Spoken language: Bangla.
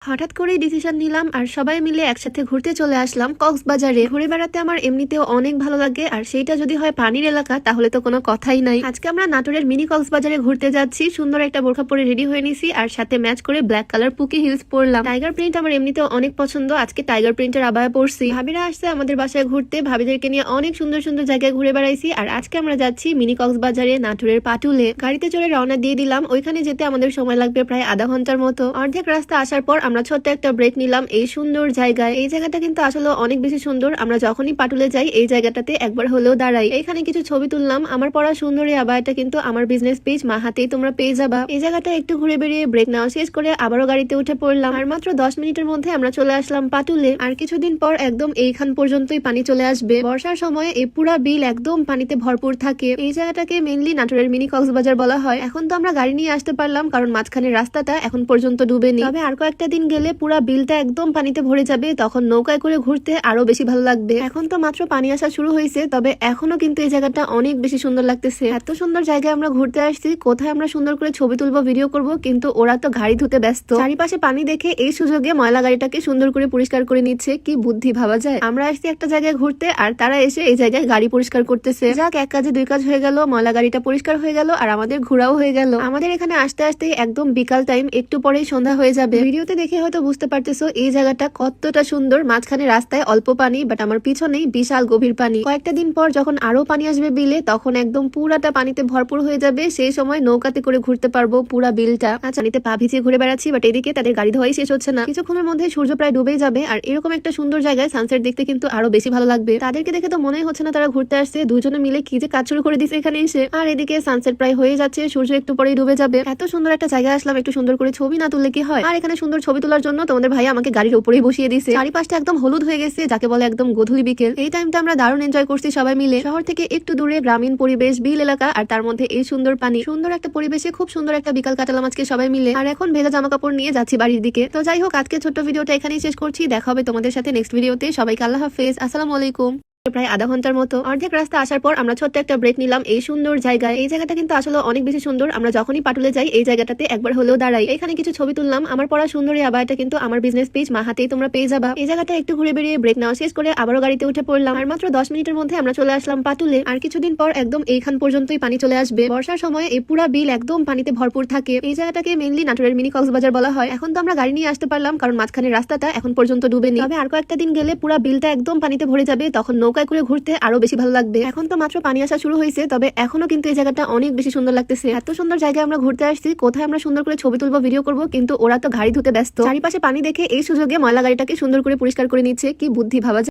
হঠাৎ করেই ডিসিশন নিলাম আর সবাই মিলে একসাথে ঘুরতে চলে আসলাম কক্সবাজারে। ঘুরে বেড়াতে আমার এমনিতেও অনেক ভালো লাগে, আর সেইটা যদি হয় পানির এলাকা তাহলে তো কোনো কথাই নাই। আজকে আমরা নাটোরের মিনি কক্সবাজারে ঘুরতে যাচ্ছি। সুন্দর একটা বোরখা পরে রেডি হয়ে নিছি, আর সাথে ম্যাচ করে ব্ল্যাক কালার পুকি হিলস পরলাম। টাইগার প্রিন্ট আমার এমনিতেও অনেক পছন্দ, আজকে টাইগার প্রিন্টের আবায়া পরছি। ভাবিরা আসছে আমাদের বাসায় ঘুরতে, ভাবিদেরকে নিয়ে অনেক সুন্দর সুন্দর জায়গায় ঘুরে বেড়াইছি। আর আজকে আমরা যাচ্ছি মিনি কক্সবাজারে নাটোরের পাটুলে। গাড়িতে চড়ে রওনা দিয়ে দিলাম। ওইখানে যেতে আমাদের সময় লাগবে প্রায় আধা ঘন্টার মতো। অর্ধেক রাস্তা আসার পর আমরা ছোট্ট একটা ব্রেক নিলাম এই সুন্দর জায়গায়। এই জায়গাটা কিন্তু আসলে অনেক বেশি সুন্দর। আমরা যখনই পাটুলে যাই এই জায়গাটাতে একবার হলেও দাঁড়াই। এখানে কিছু ছবি তুললাম। আমার পড়া সুন্দর এই আবায়াটা কিন্তু আমার বিজনেস পেজ মা হাতেই তোমরা পেয়ে যাবা। এই জায়গাটা একটু ঘুরে বেরিয়ে ব্রেক নেওয়া শেষ করে আবারও গাড়িতে উঠে পড়লাম। আর মাত্র 10 মিনিটের মধ্যে আমরা চলে আসলাম পাটুলে। আর কিছুদিন পর একদম এইখান পর্যন্তই পানি চলে আসবে। বর্ষার সময় এই পুরা বিল একদম পানিতে ভরপুর থাকে। এই জায়গাটাকে মেইনলি নাটোরের মিনি কক্সবাজার বলা হয়। এখন তো আমরা গাড়ি নিয়ে আসতে পারলাম, কারণ মাঝখানের রাস্তাটা এখন পর্যন্ত ডুবেনি। তবে আর কয়েকটা দিন গেলে পুরা বিলটা একদম পানিতে ভরে যাবে, তখন নৌকায় করে ঘুরতে আরো বেশি ভালো লাগবে। এখন তো মাত্র পানি আসা শুরু হয়েছে, তবে এখনো কিন্তু এই জায়গাটা অনেক বেশি সুন্দর লাগতেছে। এত সুন্দর জায়গায় আমরা ঘুরতে আসছি, কোথায় আমরা সুন্দর করে ছবি তুলবো, ভিডিও করব, কিন্তু ওরা তো গাড়ি ধুতে ব্যস্ত। চারিপাশে পানি দেখে এই সুযোগে ময়লা গাড়িটাকে সুন্দর করে পরিষ্কার করে নিচ্ছে। কি বুদ্ধি ভাবা যায়। আমরা আসছি একটা জায়গায় ঘুরতে, আর তারা এসে এই জায়গায় গাড়ি পরিষ্কার করতেছে। যাক, এক কাজে দুই কাজ হয়ে গেল। ময়লা গাড়িটা পরিষ্কার হয়ে গেল, আর আমাদের ঘোরাও হয়ে গেল। আমাদের এখানে আসতে আসতে একদম বিকাল টাইম, একটু পরেই সন্ধ্যা হয়ে যাবে। ভিডিওতে দেখে হয়তো বুঝতে পারতেছো এই জায়গাটা কতটা সুন্দর। মাঝখানে রাস্তায় অল্প পানি, বাট আমার পিছনেই বিশাল গভীর পানি। কয়েকটা দিন পর যখন আরো পানি আসবে বিলে, তখন একদম পুরাটা পানিতে ভরপুর হয়ে যাবে। সেই সময় নৌকাতে করে ঘুরতে পারবো পুরা বিলটা। আচ্ছা, পানিতে পা ভিজিয়ে ঘুরে বেড়াচ্ছি, বাট এদিকে তাদের গাড়ি ধোয়াই শেষ হচ্ছে না। কিছুক্ষণের মধ্যে সূর্য প্রায় ডুবেই যাবে, আর এরকম একটা সুন্দর জায়গায় সানসেট দেখতে কিন্তু আরো বেশি ভালো লাগবে। তাদেরকে দেখে তো মনেই হচ্ছে না তারা ঘুরতে আসছে। দুজনে মিলে কি যে কাজ শুরু করে দিচ্ছে এখানে এসে। আর এদিকে সানসেট প্রায় হয়ে যাচ্ছে, সূর্য একটু পরেই ডুবে যাবে। এত সুন্দর একটা জায়গায় আসলাম, একটু সুন্দর করে ছবি না তুললে কি হয়। আর এখানে সুন্দর ছবি তোলার জন্য তোমাদের ভাই আমাকে গাড়ির উপরেই বসিয়ে দিয়েছে। চারিপাশটা একদম হলুদ হয়ে গেছে, যাকে বলে একদম গোধূলি বিকেল। এই টাইমটা আমরা দারুণ এনজয় করছি সবাই মিলে। শহর থেকে একটু দূরে গ্রামীণ পরিবেশ, বিল এলাকা, আর তার মধ্যে এই সুন্দর পানি। সুন্দর একটা পরিবেশে খুব সুন্দর একটা বিকাল কাটালাম আজকে সবাই মিলে। আর এখন ভেজা জামা কাপড় নিয়ে যাচ্ছি বাড়ির দিকে। তো যাই হোক, আজকে ছোট্ট ভিডিওটা এখানেই শেষ করছি। দেখা হবে তোমাদের সাথে নেক্সট ভিডিওতে। সবাইকে আল্লাহ হাফেজ, আসসালামু আলাইকুম। প্রায় আধা ঘন্টার মতো। অর্ধেক রাস্তা আসার পর আমরা ছোট্ট একটা ব্রেক নিলাম এই সুন্দর জায়গায়। এই জায়গাটা কিন্তু আসলে অনেক বেশি সুন্দর। আমরা যখনই পাটুলে যাই এই জায়গাটাতে একবার হলেও দাঁড়াই। এখানে কিছু ছবি তুললাম। আমার পড়া সুন্দর এই আবায়াটা কিন্তু আমার বিজনেস পেজ মা হাতেই তোমরা পেয়ে যাবা। এই জায়গাটা একটু ঘুরে বেরিয়ে ব্রেক নেওয়া শেষ করে আবারও গাড়িতে উঠে পড়লাম। আর মাত্র 10 মিনিটের মধ্যে আমরা চলে আসলাম পাটুলে। আর কিছুদিন পর একদম এইখান পর্যন্তই পানি চলে আসবে। বর্ষার সময় এই পুরা বিল একদম পানিতে ভরপুর থাকে। এই জায়গাটাকে মেইনলি নাটোরের মিনি কক্সবাজার বলা হয়। এখন তো আমরা গাড়ি নিয়ে আসতে পারলাম, কারণ মাঝখানের রাস্তাটা এখন পর্যন্ত ডুবেনি। তবে আর কয়েকটা দিন গেলে পুরা বিলটা একদম পানিতে ভরে যাবে, তখন নৌকায় করে ঘুরতে আরো বেশি ভালো লাগবে। এখন তো মাত্র পানি আসা শুরু হয়েছে, তবে এখনো কিন্তু এই জায়গাটা অনেক বেশি সুন্দর লাগতেছে। এত সুন্দর জায়গায় আমরা ঘুরতে আসছি, কোথায় আমরা সুন্দর করে ছবি তুলবো, ভিডিও করব, কিন্তু ওরা তো গাড়ি ধুতে ব্যস্ত। চারিপাশে পানি দেখে এই সুযোগে ময়লা গাড়িটাকে সুন্দর করে পরিষ্কার করে নিচ্ছে। কি বুদ্ধি ভাবা যায়।